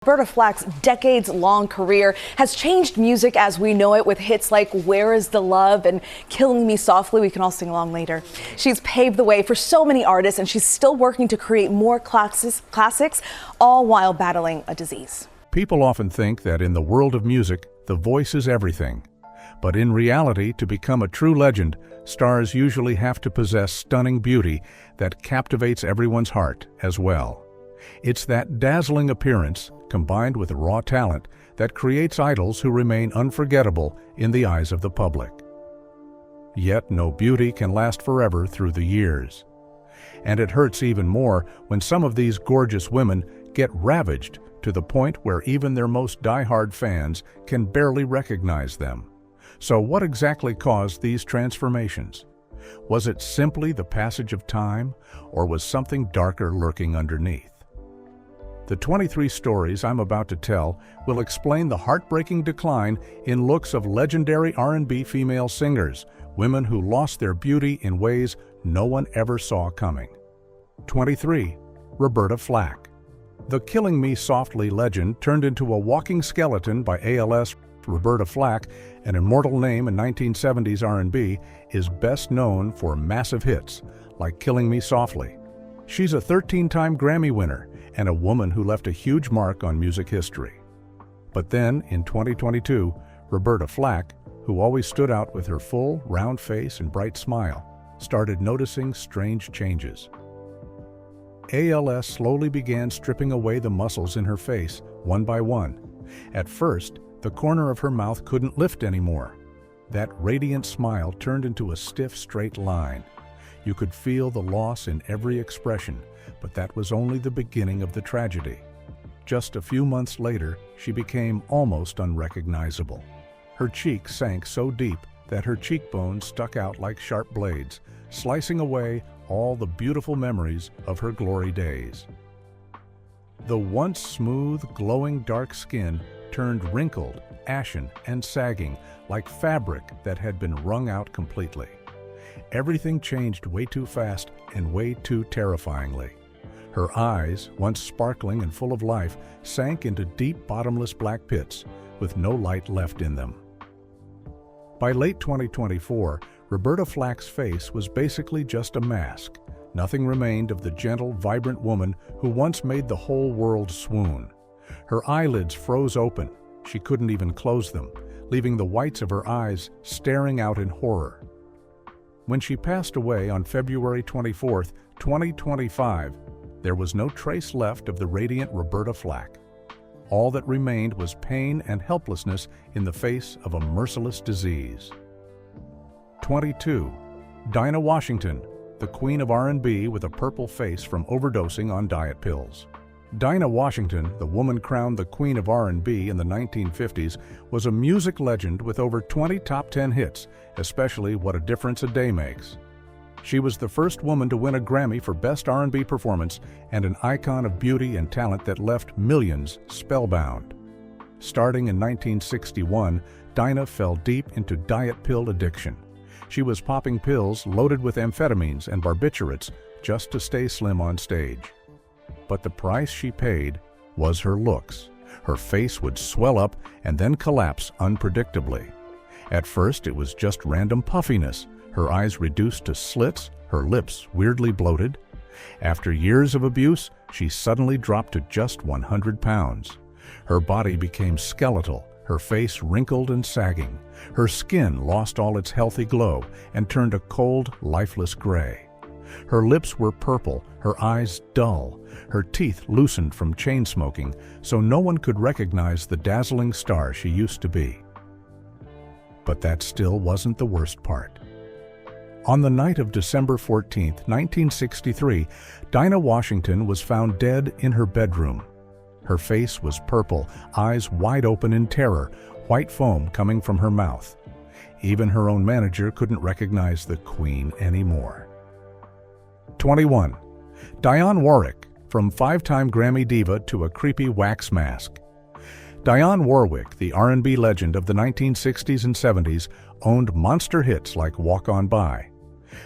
Roberta Flack's decades-long career has changed music as we know it with hits like Where Is the Love and Killing Me Softly. We can all sing along later. She's paved the way for so many artists, and she's still working to create more classics, all while battling a disease. People often think that in the world of music, the voice is everything. But in reality, to become a true legend, stars usually have to possess stunning beauty that captivates everyone's heart as well. It's that dazzling appearance, combined with raw talent, that creates idols who remain unforgettable in the eyes of the public. Yet no beauty can last forever through the years. And it hurts even more when some of these gorgeous women get ravaged to the point where even their most die-hard fans can barely recognize them. So what exactly caused these transformations? Was it simply the passage of time, or was something darker lurking underneath? The 23 stories I'm about to tell will explain the heartbreaking decline in looks of legendary R&B female singers, women who lost their beauty in ways no one ever saw coming. 23. Roberta Flack. The Killing Me Softly legend turned into a walking skeleton by ALS. Roberta Flack, an immortal name in 1970s R&B, is best known for massive hits like Killing Me Softly. She's a 13-time Grammy winner and a woman who left a huge mark on music history. But then, in 2022, Roberta Flack, who always stood out with her full, round face and bright smile, started noticing strange changes. ALS slowly began stripping away the muscles in her face, one by one. At first, the corner of her mouth couldn't lift anymore. That radiant smile turned into a stiff, straight line. You could feel the loss in every expression, but that was only the beginning of the tragedy. Just a few months later, she became almost unrecognizable. Her cheek sank so deep that her cheekbones stuck out like sharp blades, slicing away all the beautiful memories of her glory days. The once smooth, glowing dark skin turned wrinkled, ashen, and sagging like fabric that had been wrung out completely. Everything changed way too fast and way too terrifyingly. Her eyes, once sparkling and full of life, sank into deep, bottomless black pits with no light left in them. By late 2024, Roberta Flack's face was basically just a mask. Nothing remained of the gentle, vibrant woman who once made the whole world swoon. Her eyelids froze open. She couldn't even close them, leaving the whites of her eyes staring out in horror. When she passed away on February 24, 2025, there was no trace left of the radiant Roberta Flack. All that remained was pain and helplessness in the face of a merciless disease. 22. Dinah Washington, the queen of R&B with a purple face from overdosing on diet pills. Dinah Washington, the woman crowned the Queen of R&B in the 1950s, was a music legend with over 20 top 10 hits, especially What a Difference a Day Makes. She was the first woman to win a Grammy for Best R&B Performance and an icon of beauty and talent that left millions spellbound. Starting in 1961, Dinah fell deep into diet pill addiction. She was popping pills loaded with amphetamines and barbiturates just to stay slim on stage. But the price she paid was her looks. Her face would swell up and then collapse unpredictably. At first, it was just random puffiness, her eyes reduced to slits, her lips weirdly bloated. After years of abuse, she suddenly dropped to just 100 pounds. Her body became skeletal, her face wrinkled and sagging. Her skin lost all its healthy glow and turned a cold, lifeless gray. Her lips were purple, her eyes dull, her teeth loosened from chain smoking, so no one could recognize the dazzling star she used to be. But that still wasn't the worst part. On the night of December 14, 1963, Dinah Washington was found dead in her bedroom. Her face was purple, eyes wide open in terror, white foam coming from her mouth. Even her own manager couldn't recognize the Queen anymore. 21. Dionne Warwick, from five-time Grammy diva to a creepy wax mask. Dionne Warwick, the R&B legend of the 1960s and 70s, owned monster hits like Walk On By.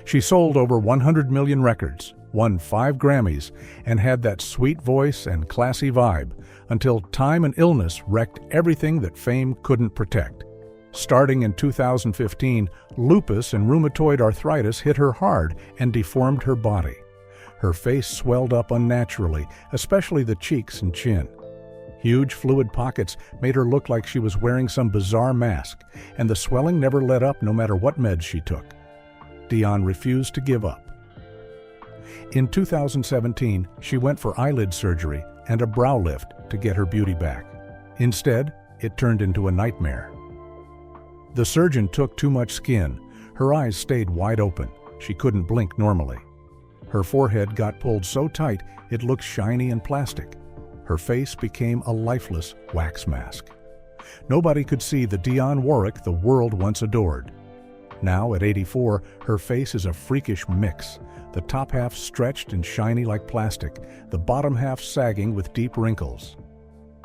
She sold over 100 million records, won 5 Grammys, and had that sweet voice and classy vibe until time and illness wrecked everything that fame couldn't protect. Starting in 2015, lupus and rheumatoid arthritis hit her hard and deformed her body. Her face swelled up unnaturally, especially the cheeks and chin. Huge fluid pockets made her look like she was wearing some bizarre mask, and the swelling never let up no matter what meds she took. Dionne refused to give up. In 2017, she went for eyelid surgery and a brow lift to get her beauty back. Instead, it turned into a nightmare. The surgeon took too much skin. Her eyes stayed wide open. She couldn't blink normally. Her forehead got pulled so tight it looked shiny and plastic. Her face became a lifeless wax mask. Nobody could see the Dionne Warwick the world once adored. Now, at 84, her face is a freakish mix. The top half stretched and shiny like plastic, the bottom half sagging with deep wrinkles.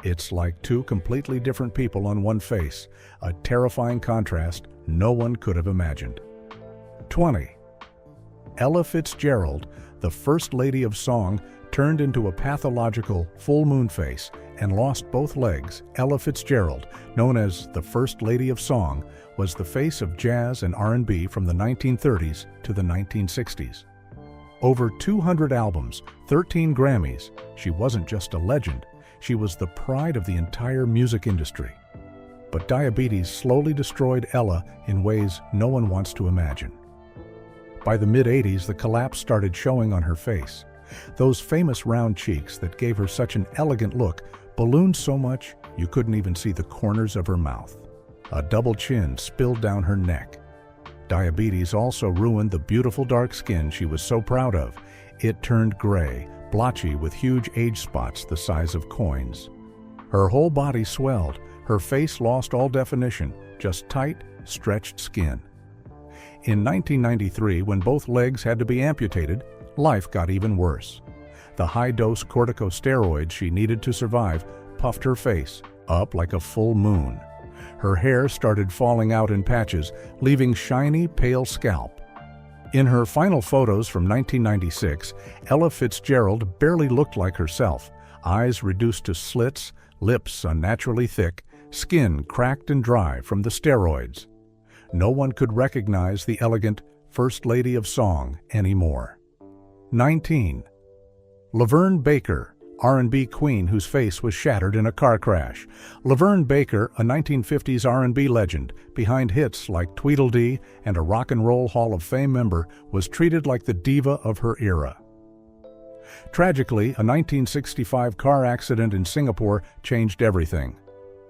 It's like 2 completely different people on one face, a terrifying contrast no one could have imagined. 20. Ella Fitzgerald, the First Lady of Song, turned into a pathological full moon face and lost both legs. Ella Fitzgerald, known as the First Lady of Song, was the face of jazz and R&B from the 1930s to the 1960s. Over 200 albums, 13 Grammys, she wasn't just a legend, she was the pride of the entire music industry. But diabetes slowly destroyed Ella in ways no one wants to imagine. By the mid-80s, the collapse started showing on her face. Those famous round cheeks that gave her such an elegant look ballooned so much you couldn't even see the corners of her mouth. A double chin spilled down her neck. Diabetes also ruined the beautiful dark skin she was so proud of. It turned gray, blotchy with huge age spots the size of coins. Her whole body swelled, her face lost all definition, just tight, stretched skin. In 1993, when both legs had to be amputated, life got even worse. The high-dose corticosteroids she needed to survive puffed her face up like a full moon. Her hair started falling out in patches, leaving shiny, pale scalp. In her final photos from 1996, Ella Fitzgerald barely looked like herself, eyes reduced to slits, lips unnaturally thick, skin cracked and dry from the steroids. No one could recognize the elegant First Lady of Song anymore. 19. LaVern Baker, R&B queen whose face was shattered in a car crash. LaVern Baker, a 1950s R&B legend, behind hits like Tweedledee and a Rock and Roll Hall of Fame member, was treated like the diva of her era. Tragically, a 1965 car accident in Singapore changed everything.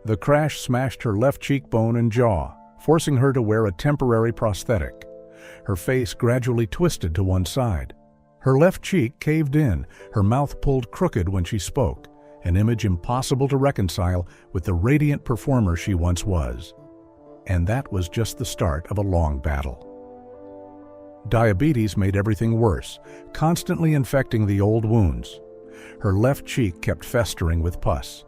The crash smashed her left cheekbone and jaw, forcing her to wear a temporary prosthetic. Her face gradually twisted to one side. Her left cheek caved in, her mouth pulled crooked when she spoke, an image impossible to reconcile with the radiant performer she once was. And that was just the start of a long battle. Diabetes made everything worse, constantly infecting the old wounds. Her left cheek kept festering with pus.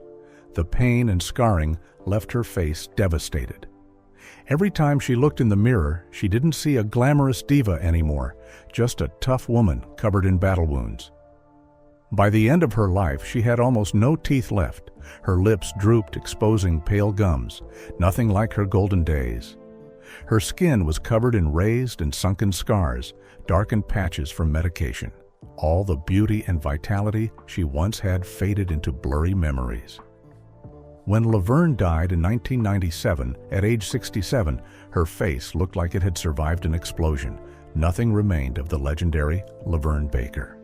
The pain and scarring left her face devastated. Every time she looked in the mirror, she didn't see a glamorous diva anymore, just a tough woman covered in battle wounds. By the end of her life, she had almost no teeth left. Her lips drooped, exposing pale gums, nothing like her golden days. Her skin was covered in raised and sunken scars, darkened patches from medication. All the beauty and vitality she once had faded into blurry memories. When LaVern died in 1997, at age 67, her face looked like it had survived an explosion. Nothing remained of the legendary LaVern Baker.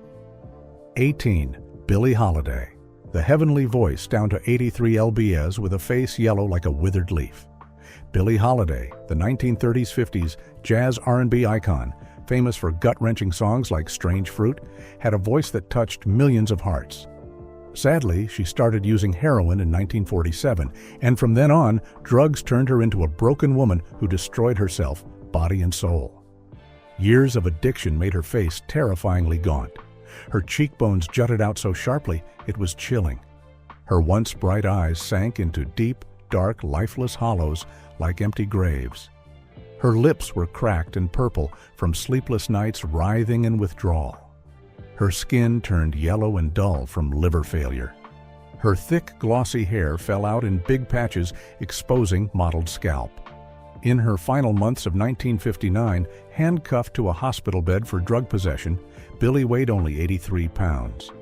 18. Billie Holiday, the heavenly voice down to 83 lbs with a face yellow like a withered leaf. Billie Holiday, the 1930s-50s jazz R&B icon, famous for gut-wrenching songs like Strange Fruit, had a voice that touched millions of hearts. Sadly, she started using heroin in 1947, and from then on, drugs turned her into a broken woman who destroyed herself, body and soul. Years of addiction made her face terrifyingly gaunt. Her cheekbones jutted out so sharply, it was chilling. Her once bright eyes sank into deep, dark, lifeless hollows like empty graves. Her lips were cracked and purple from sleepless nights writhing in withdrawal. Her skin turned yellow and dull from liver failure. Her thick, glossy hair fell out in big patches, exposing mottled scalp. In her final months of 1959, handcuffed to a hospital bed for drug possession, Billie weighed only 83 pounds.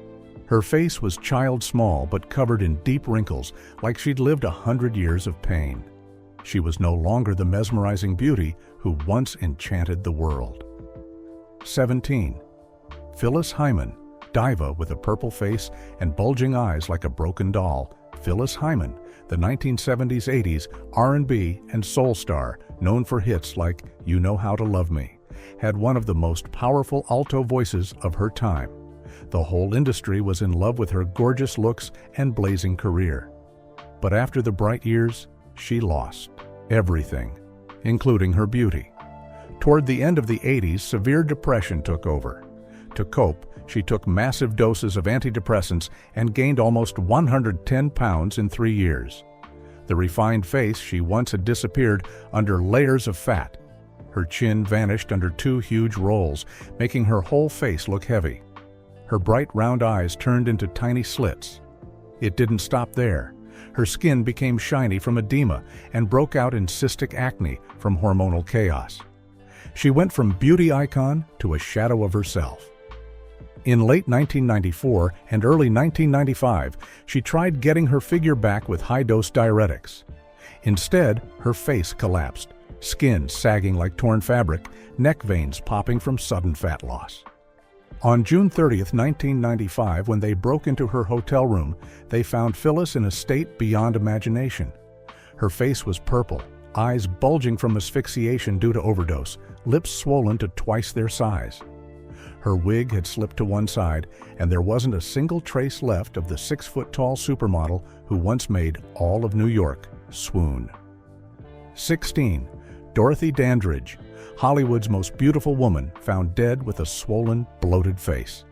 Her face was child small but covered in deep wrinkles, like she'd lived 100 years of pain. She was no longer the mesmerizing beauty who once enchanted the world. 17. Phyllis Hyman, diva with a purple face and bulging eyes like a broken doll. Phyllis Hyman, the 1970s-80s R&B and soul star, known for hits like You Know How to Love Me, had one of the most powerful alto voices of her time. The whole industry was in love with her gorgeous looks and blazing career. But after the bright years, she lost everything, including her beauty. Toward the end of the 80s, severe depression took over. To cope, she took massive doses of antidepressants and gained almost 110 pounds in 3 years. The refined face she once had disappeared under layers of fat. Her chin vanished under 2 huge rolls, making her whole face look heavy. Her bright round eyes turned into tiny slits. It didn't stop there. Her skin became shiny from edema and broke out in cystic acne from hormonal chaos. She went from beauty icon to a shadow of herself. In late 1994 and early 1995, she tried getting her figure back with high-dose diuretics. Instead, her face collapsed, skin sagging like torn fabric, neck veins popping from sudden fat loss. On June 30, 1995, when they broke into her hotel room, they found Phyllis in a state beyond imagination. Her face was purple, eyes bulging from asphyxiation due to overdose, lips swollen to twice their size. Her wig had slipped to one side, and there wasn't a single trace left of the 6-foot-tall supermodel who once made all of New York swoon. 16. Dorothy Dandridge, Hollywood's most beautiful woman, found dead with a swollen, bloated face.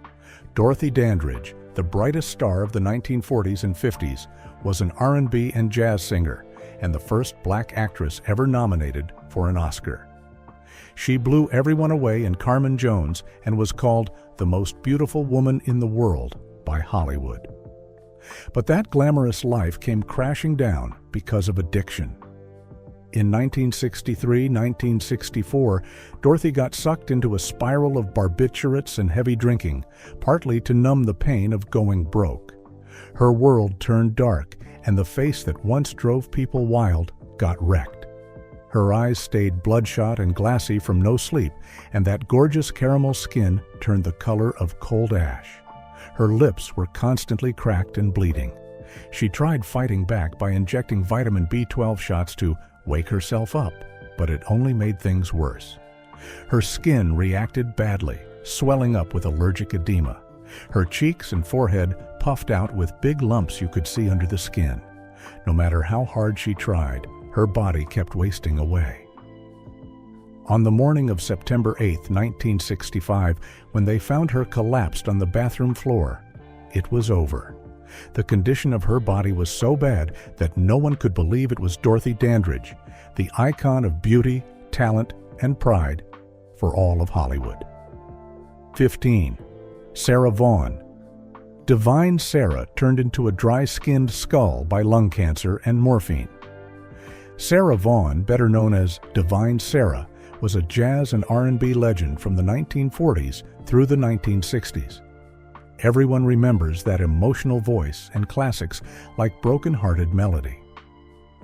Dorothy Dandridge, the brightest star of the 1940s and 50s, was an R&B and jazz singer and the first black actress ever nominated for an Oscar. She blew everyone away in Carmen Jones and was called the most beautiful woman in the world by Hollywood. But that glamorous life came crashing down because of addiction. In 1963-1964, Dorothy got sucked into a spiral of barbiturates and heavy drinking, partly to numb the pain of going broke. Her world turned dark, and the face that once drove people wild got wrecked. Her eyes stayed bloodshot and glassy from no sleep, and that gorgeous caramel skin turned the color of cold ash. Her lips were constantly cracked and bleeding. She tried fighting back by injecting vitamin B12 shots to wake herself up, but it only made things worse. Her skin reacted badly, swelling up with allergic edema. Her cheeks and forehead puffed out with big lumps you could see under the skin. No matter how hard she tried, her body kept wasting away. On the morning of September 8, 1965, when they found her collapsed on the bathroom floor, it was over. The condition of her body was so bad that no one could believe it was Dorothy Dandridge, the icon of beauty, talent, and pride for all of Hollywood. 15. Sarah Vaughan. Divine Sarah turned into a dry-skinned skull by lung cancer and morphine. Sarah Vaughan, better known as Divine Sarah, was a jazz and R&B legend from the 1940s through the 1960s. Everyone remembers that emotional voice and classics like Broken-Hearted Melody.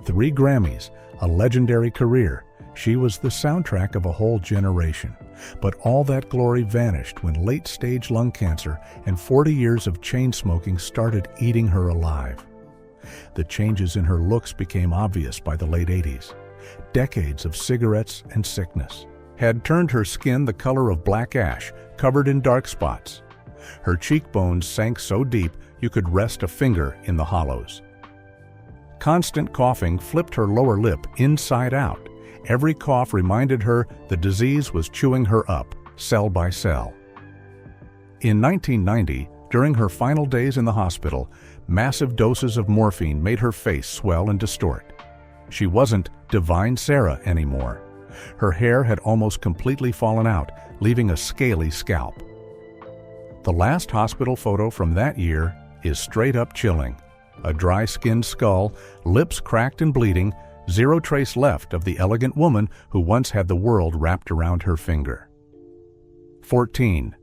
3 Grammys, a legendary career, she was the soundtrack of a whole generation. But all that glory vanished when late-stage lung cancer and 40 years of chain-smoking started eating her alive. The changes in her looks became obvious by the late 80s. Decades of cigarettes and sickness had turned her skin the color of black ash, covered in dark spots. Her cheekbones sank so deep you could rest a finger in the hollows. Constant coughing flipped her lower lip inside out. Every cough reminded her the disease was chewing her up, cell by cell. In 1990, during her final days in the hospital, massive doses of morphine made her face swell and distort. She wasn't Divine Sarah anymore. Her hair had almost completely fallen out, leaving a scaly scalp. The last hospital photo from that year is straight up chilling. A dry-skinned skull, lips cracked and bleeding, zero trace left of the elegant woman who once had the world wrapped around her finger. 14.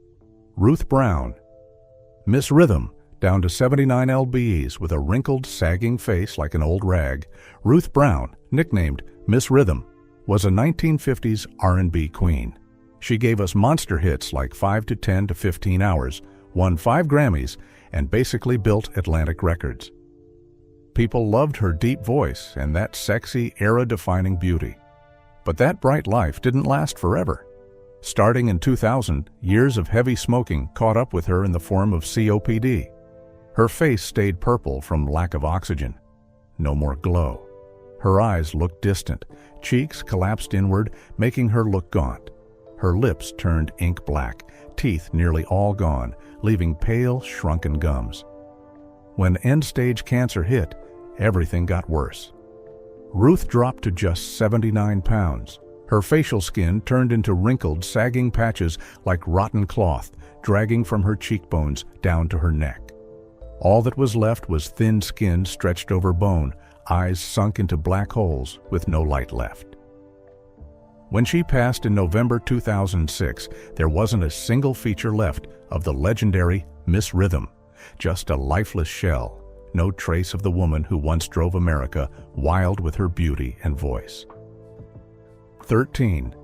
Ruth Brown. Miss Rhythm, down to 79 lbs with a wrinkled, sagging face like an old rag, Ruth Brown, nicknamed Miss Rhythm, was a 1950s R&B queen. She gave us monster hits like 5 to 10 to 15 hours, won 5 Grammys, and basically built Atlantic Records. People loved her deep voice and that sexy, era-defining beauty. But that bright life didn't last forever. Starting in 2000, years of heavy smoking caught up with her in the form of COPD. Her face stayed purple from lack of oxygen. No more glow. Her eyes looked distant, cheeks collapsed inward, making her look gaunt. Her lips turned ink black, teeth nearly all gone, leaving pale, shrunken gums. When end-stage cancer hit, everything got worse. Ruth dropped to just 79 pounds. Her facial skin turned into wrinkled, sagging patches like rotten cloth, dragging from her cheekbones down to her neck. All that was left was thin skin stretched over bone, eyes sunk into black holes with no light left. When she passed in November 2006, there wasn't a single feature left of the legendary Miss Rhythm, just a lifeless shell, no trace of the woman who once drove America wild with her beauty and voice. 13.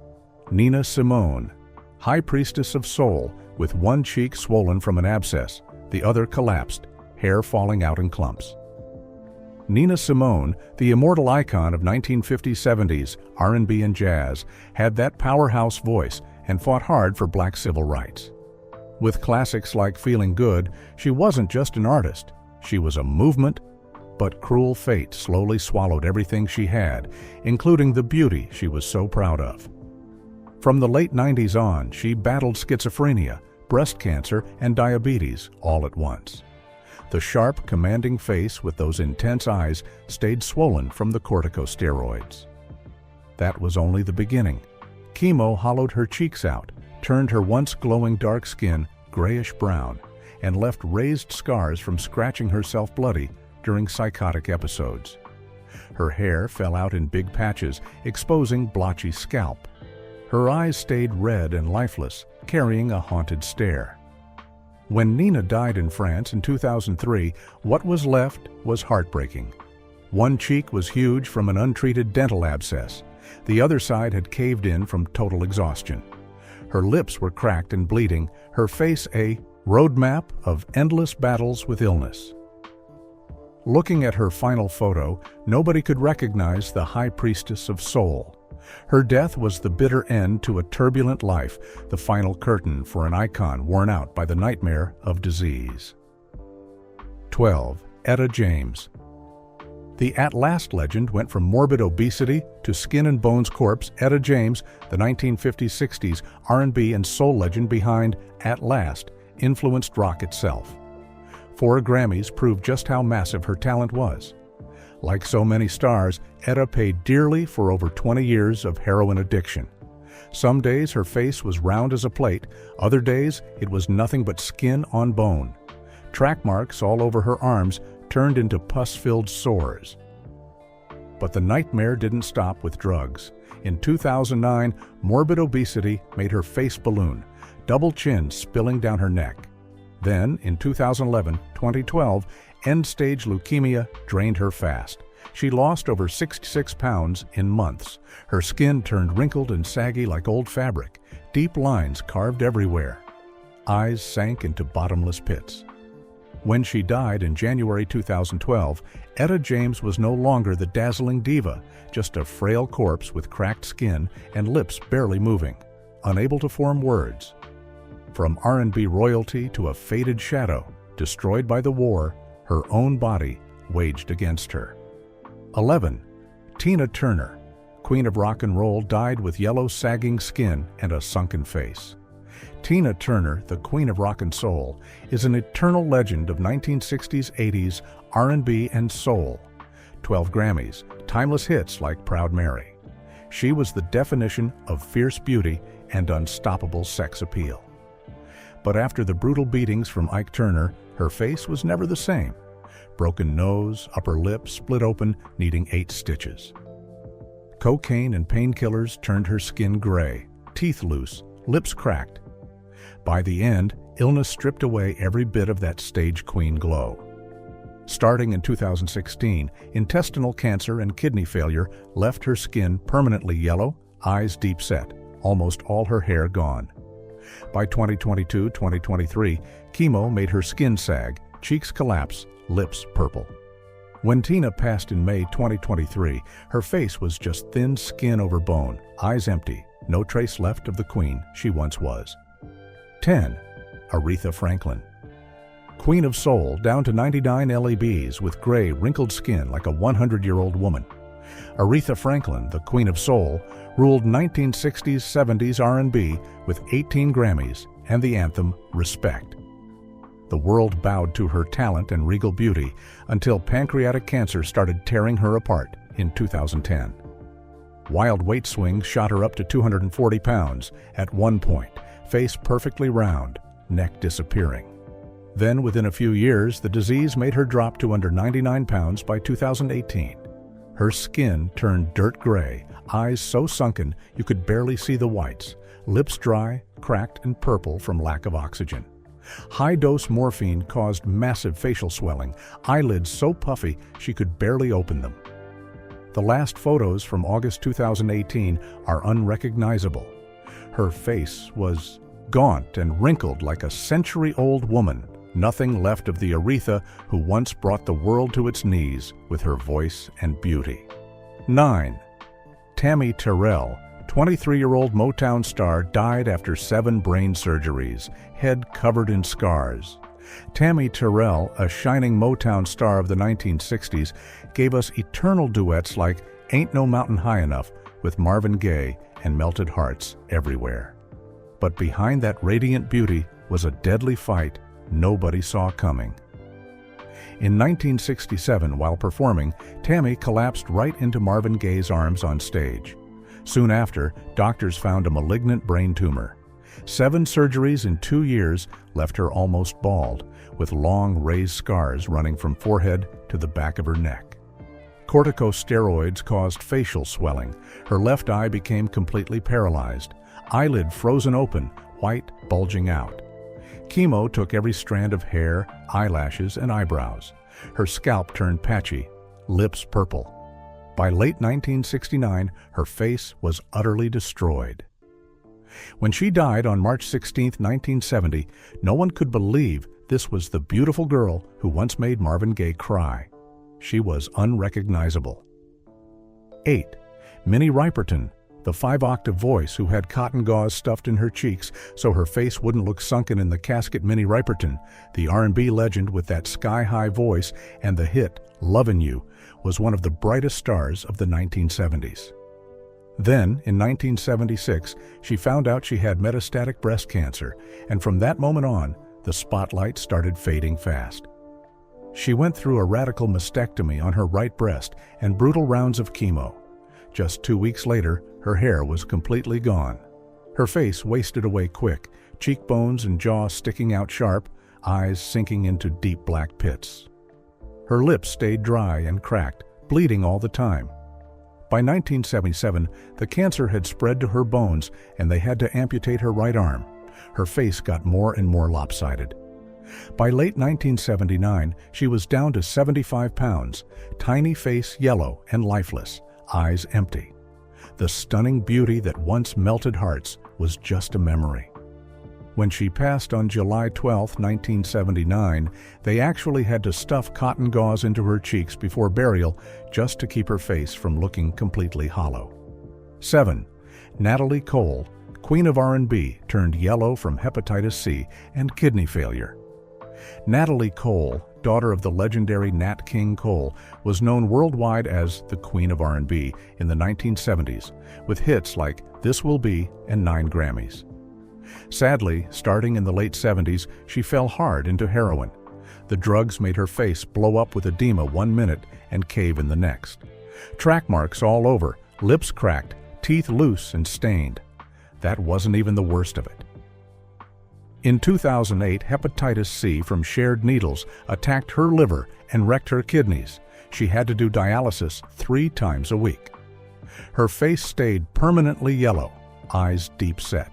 Nina Simone, high priestess of soul, with one cheek swollen from an abscess, the other collapsed, hair falling out in clumps. Nina Simone, the immortal icon of 1950s-70s R&B and jazz, had that powerhouse voice and fought hard for black civil rights. With classics like Feeling Good, she wasn't just an artist, she was a movement, but cruel fate slowly swallowed everything she had, including the beauty she was so proud of. From the late 90s on, she battled schizophrenia, breast cancer, and diabetes all at once. The sharp, commanding face with those intense eyes stayed swollen from the corticosteroids. That was only the beginning. Chemo hollowed her cheeks out, turned her once glowing dark skin grayish-brown, and left raised scars from scratching herself bloody during psychotic episodes. Her hair fell out in big patches, exposing blotchy scalp. Her eyes stayed red and lifeless, carrying a haunted stare. When Nina died in France in 2003, what was left was heartbreaking. One cheek was huge from an untreated dental abscess. The other side had caved in from total exhaustion. Her lips were cracked and bleeding, her face a roadmap of endless battles with illness. Looking at her final photo, nobody could recognize the high priestess of soul. Her death was the bitter end to a turbulent life, the final curtain for an icon worn out by the nightmare of disease. 12. Etta James. The At Last legend went from morbid obesity to skin and bones corpse. Etta James, the 1950s-60s R&B and soul legend behind At Last, influenced rock itself. 4 Grammys proved just how massive her talent was. Like so many stars, Etta paid dearly for over 20 years of heroin addiction. Some days her face was round as a plate, other days it was nothing but skin on bone. Track marks all over her arms turned into pus-filled sores. But the nightmare didn't stop with drugs. In 2009, morbid obesity made her face balloon, double chin spilling down her neck. Then, in 2011-2012, end-stage leukemia drained her fast. She lost over 66 pounds in months. Her skin turned wrinkled and saggy like old fabric, deep lines carved everywhere. Eyes sank into bottomless pits. When she died in January 2012, Etta James was no longer the dazzling diva, just a frail corpse with cracked skin and lips barely moving, unable to form words. From R&B royalty to a faded shadow, destroyed by the war, her own body waged against her. 11. Tina Turner, Queen of Rock and Roll, died with yellow sagging skin and a sunken face. Tina Turner, the Queen of Rock and Soul, is an eternal legend of 1960s-80s R&B and soul. 12 Grammys, timeless hits like Proud Mary. She was the definition of fierce beauty and unstoppable sex appeal. But after the brutal beatings from Ike Turner, her face was never the same. Broken nose, upper lip split open, needing 8 stitches. Cocaine and painkillers turned her skin gray, teeth loose, lips cracked. By the end, illness stripped away every bit of that stage queen glow. Starting in 2016, intestinal cancer and kidney failure left her skin permanently yellow, eyes deep set, almost all her hair gone. By 2022-2023, chemo made her skin sag, cheeks collapse, lips purple. When Tina passed in May 2023, her face was just thin skin over bone, eyes empty, no trace left of the queen she once was. 10. Aretha Franklin. Queen of Soul, down to 99 LEBs with gray, wrinkled skin like a 100-year-old woman. Aretha Franklin, the Queen of Soul, ruled 1960s, 70s R&B with 18 Grammys and the anthem Respect. The world bowed to her talent and regal beauty until pancreatic cancer started tearing her apart in 2010. Wild weight swings shot her up to 240 pounds at one point, face perfectly round, neck disappearing. Then, within a few years, the disease made her drop to under 99 pounds by 2018. Her skin turned dirt gray, eyes so sunken you could barely see the whites, lips dry, cracked, and purple from lack of oxygen. High-dose morphine caused massive facial swelling, eyelids so puffy she could barely open them. The last photos from August 2018 are unrecognizable. Her face was gaunt and wrinkled like a century-old woman, nothing left of the Aretha who once brought the world to its knees with her voice and beauty. 9. Tammi Terrell, 23-year-old Motown star, died after 7 brain surgeries, head covered in scars. Tammi Terrell, a shining Motown star of the 1960s, gave us eternal duets like Ain't No Mountain High Enough with Marvin Gaye and Melted Hearts Everywhere. But behind that radiant beauty was a deadly fight nobody saw coming. In 1967, while performing, Tammi collapsed right into Marvin Gaye's arms on stage. Soon after, doctors found a malignant brain tumor. 7 surgeries in 2 years left her almost bald, with long raised scars running from forehead to the back of her neck. Corticosteroids caused facial swelling. Her left eye became completely paralyzed, eyelid frozen open, white bulging out. Chemo took every strand of hair, eyelashes, and eyebrows. Her scalp turned patchy, lips purple. By late 1969, her face was utterly destroyed. When she died on March 16, 1970, no one could believe this was the beautiful girl who once made Marvin Gaye cry. She was unrecognizable. 8. Minnie Riperton, the 5-octave voice who had cotton gauze stuffed in her cheeks so her face wouldn't look sunken in the casket. Minnie Riperton, the R&B legend with that sky-high voice and the hit Lovin' You, was one of the brightest stars of the 1970s. Then, in 1976, she found out she had metastatic breast cancer, and from that moment on, the spotlight started fading fast. She went through a radical mastectomy on her right breast and brutal rounds of chemo. Just 2 weeks later, her hair was completely gone. Her face wasted away quick, cheekbones and jaw sticking out sharp, eyes sinking into deep black pits. Her lips stayed dry and cracked, bleeding all the time. By 1977, the cancer had spread to her bones and they had to amputate her right arm. Her face got more and more lopsided. By late 1979, she was down to 75 pounds, tiny face yellow and lifeless, eyes empty. The stunning beauty that once melted hearts was just a memory. When she passed on July 12, 1979, they actually had to stuff cotton gauze into her cheeks before burial just to keep her face from looking completely hollow. 7. Natalie Cole, Queen of R&B, turned yellow from hepatitis C and kidney failure. Natalie Cole, daughter of the legendary Nat King Cole, was known worldwide as the Queen of R&B in the 1970s, with hits like This Will Be and 9 Grammys. Sadly, starting in the late 70s, she fell hard into heroin. The drugs made her face blow up with edema 1 minute and cave in the next. Track marks all over, lips cracked, teeth loose and stained. That wasn't even the worst of it. In 2008, hepatitis C from shared needles attacked her liver and wrecked her kidneys. She had to do dialysis 3 times a week. Her face stayed permanently yellow, eyes deep set.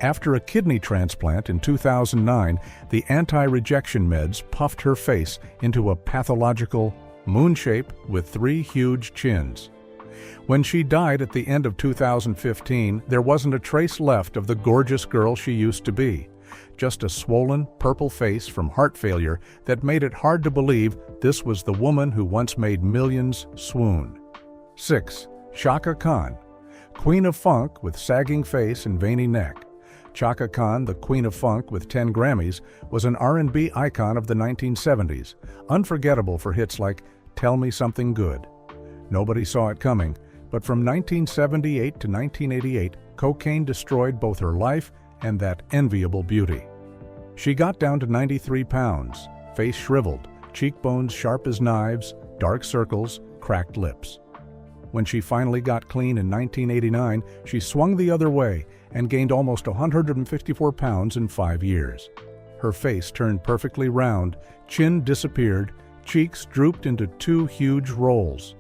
After a kidney transplant in 2009, the anti-rejection meds puffed her face into a pathological moon shape with 3 huge chins. When she died at the end of 2015, there wasn't a trace left of the gorgeous girl she used to be. Just a swollen, purple face from heart failure that made it hard to believe this was the woman who once made millions swoon. 6. Chaka Khan, Queen of Funk with sagging face and veiny neck. Chaka Khan, the Queen of Funk with 10 Grammys, was an R&B icon of the 1970s, unforgettable for hits like Tell Me Something Good. Nobody saw it coming, but from 1978 to 1988, cocaine destroyed both her life and that enviable beauty. She got down to 93 pounds, face shriveled, cheekbones sharp as knives, dark circles, cracked lips. When she finally got clean in 1989, she swung the other way and gained almost 154 pounds in 5 years. Her face turned perfectly round, chin disappeared, cheeks drooped into 2 huge rolls.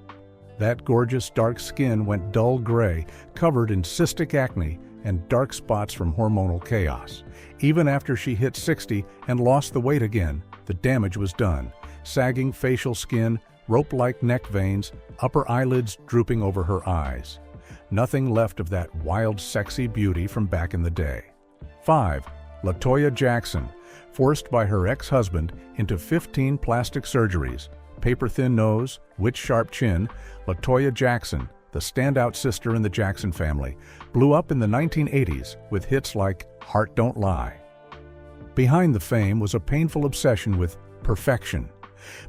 That gorgeous dark skin went dull gray, covered in cystic acne and dark spots from hormonal chaos. Even after she hit 60 and lost the weight again, the damage was done. Sagging facial skin, rope-like neck veins, upper eyelids drooping over her eyes. Nothing left of that wild, sexy beauty from back in the day. 5. Toya Jackson, forced by her ex-husband into 15 plastic surgeries. Paper-thin nose, witch-sharp chin, Toya Jackson, the standout sister in the Jackson family, blew up in the 1980s with hits like Heart Don't Lie. Behind the fame was a painful obsession with perfection.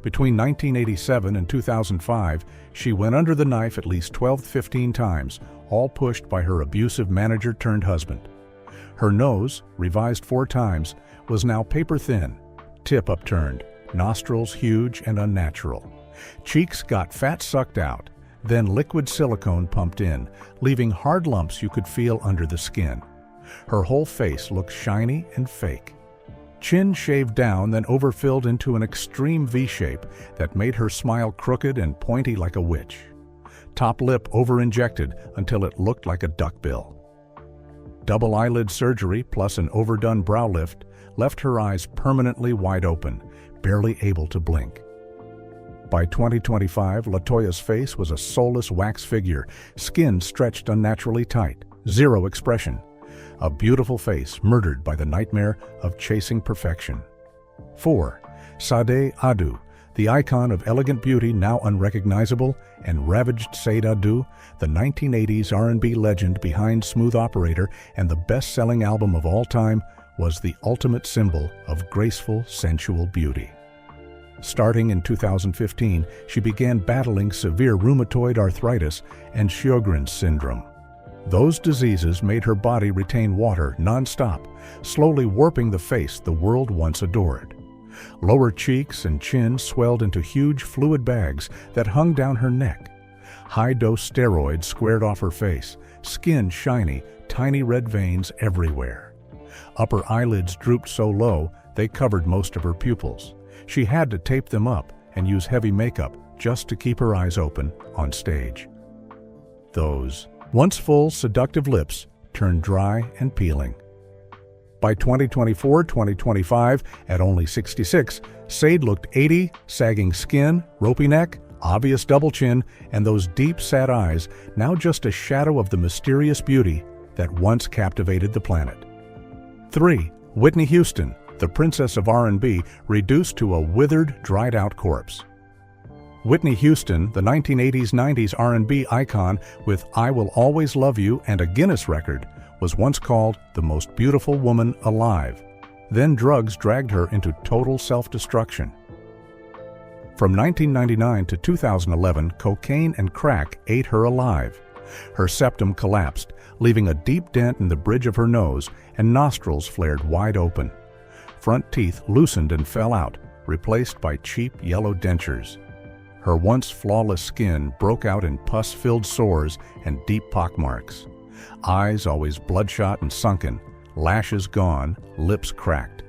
Between 1987 and 2005, she went under the knife at least 12-15 times, all pushed by her abusive manager-turned-husband. Her nose, revised 4 times, was now paper-thin, tip upturned, nostrils huge and unnatural. Cheeks got fat sucked out, then liquid silicone pumped in, leaving hard lumps you could feel under the skin. Her whole face looked shiny and fake. Chin shaved down, then overfilled into an extreme V-shape that made her smile crooked and pointy like a witch. Top lip over-injected until it looked like a duckbill. Double eyelid surgery plus an overdone brow lift left her eyes permanently wide open, barely able to blink. By 2025, Toya's face was a soulless wax figure, skin stretched unnaturally tight, zero expression. A beautiful face murdered by the nightmare of chasing perfection. 4. Sade Adu, the icon of elegant beauty now unrecognizable, and ravaged Sade Adu, the 1980s R&B legend behind Smooth Operator and the best-selling album of all time, was the ultimate symbol of graceful, sensual beauty. Starting in 2015, she began battling severe rheumatoid arthritis and Sjogren's syndrome. Those diseases made her body retain water non-stop, slowly warping the face the world once adored. Lower cheeks and chin swelled into huge fluid bags that hung down her neck. High-dose steroids squared off her face, skin shiny, tiny red veins everywhere. Upper eyelids drooped so low they covered most of her pupils. She had to tape them up and use heavy makeup just to keep her eyes open on stage. Those once full, seductive lips turned dry and peeling. By 2024-2025, at only 66, Sade looked 80, sagging skin, ropey neck, obvious double chin, and those deep, sad eyes, now just a shadow of the mysterious beauty that once captivated the planet. 3. Whitney Houston, the princess of R&B, reduced to a withered, dried-out corpse. Whitney Houston, the 1980s-90s R&B icon with I Will Always Love You and a Guinness record, was once called the most beautiful woman alive. Then drugs dragged her into total self-destruction. From 1999 to 2011, cocaine and crack ate her alive. Her septum collapsed, leaving a deep dent in the bridge of her nose, and nostrils flared wide open. Front teeth loosened and fell out, replaced by cheap yellow dentures. Her once flawless skin broke out in pus-filled sores and deep pockmarks. Eyes always bloodshot and sunken, lashes gone, lips cracked.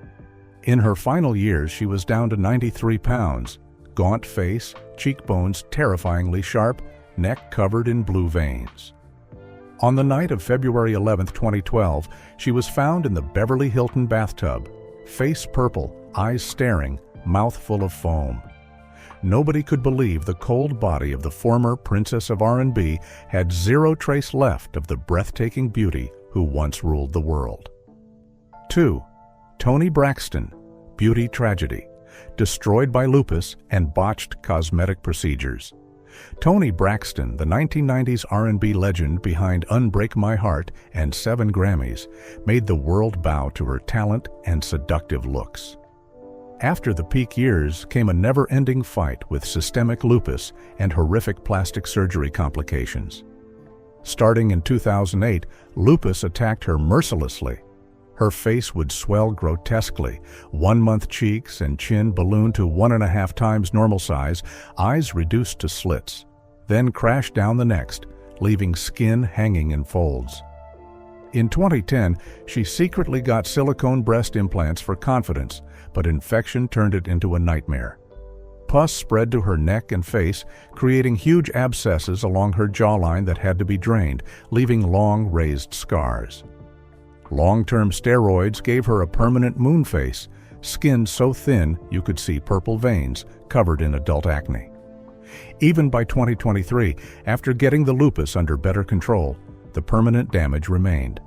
In her final years, she was down to 93 pounds, gaunt face, cheekbones terrifyingly sharp, neck covered in blue veins. On the night of February 11, 2012, she was found in the Beverly Hilton bathtub, face purple, eyes staring, mouth full of foam. Nobody could believe the cold body of the former Princess of R&B had zero trace left of the breathtaking beauty who once ruled the world. 2. Toni Braxton, beauty tragedy, destroyed by lupus and botched cosmetic procedures. Toni Braxton, the 1990s R&B legend behind Unbreak My Heart and 7 Grammys, made the world bow to her talent and seductive looks. After the peak years came a never-ending fight with systemic lupus and horrific plastic surgery complications. Starting in 2008, lupus attacked her mercilessly. Her face would swell grotesquely, 1-month cheeks and chin ballooned to 1.5 times normal size, eyes reduced to slits, then crash down the next, leaving skin hanging in folds. In 2010, she secretly got silicone breast implants for confidence, but infection turned it into a nightmare. Pus spread to her neck and face, creating huge abscesses along her jawline that had to be drained, leaving long raised scars. Long-term steroids gave her a permanent moon face, skin so thin you could see purple veins covered in adult acne. Even by 2023, after getting the lupus under better control, the permanent damage remained.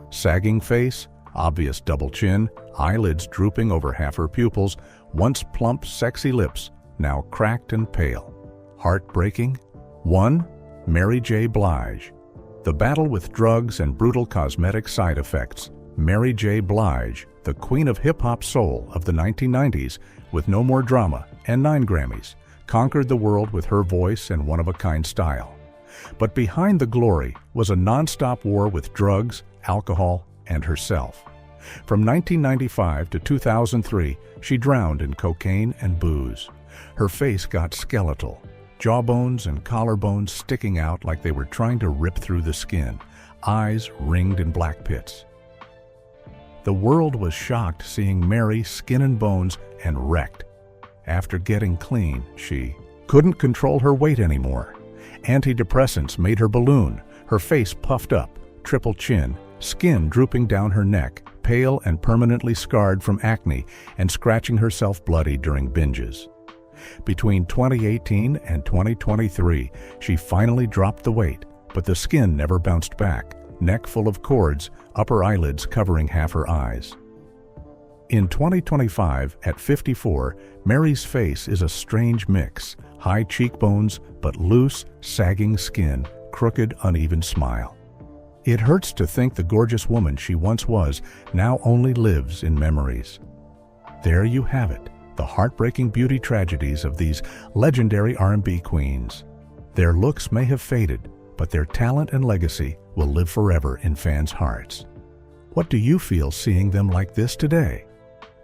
Sagging face, obvious double chin, eyelids drooping over half her pupils, once plump, sexy lips, now cracked and pale. Heartbreaking? 1. Mary J. Blige. The battle with drugs and brutal cosmetic side effects. Mary J. Blige, the queen of hip-hop soul of the 1990s, with No More Drama and 9 Grammys, conquered the world with her voice and one-of-a-kind style. But behind the glory was a non-stop war with drugs, alcohol, and herself. From 1995 to 2003, she drowned in cocaine and booze. Her face got skeletal, jawbones and collarbones sticking out like they were trying to rip through the skin, eyes ringed in black pits. The world was shocked seeing Mary skin and bones and wrecked. After getting clean, she couldn't control her weight anymore. Antidepressants made her balloon, her face puffed up, triple chin, skin drooping down her neck, pale and permanently scarred from acne and scratching herself bloody during binges. Between 2018 and 2023, she finally dropped the weight, but the skin never bounced back, neck full of cords, upper eyelids covering half her eyes. In 2025, at 54, Mary's face is a strange mix, high cheekbones, but loose, sagging skin, crooked, uneven smile. It hurts to think the gorgeous woman she once was now only lives in memories. There you have it, the heartbreaking beauty tragedies of these legendary R&B queens. Their looks may have faded, but their talent and legacy will live forever in fans' hearts. What do you feel seeing them like this today?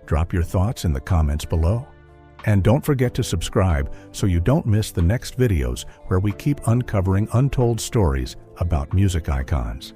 Drop your thoughts in the comments below. And don't forget to subscribe so you don't miss the next videos where we keep uncovering untold stories about music icons.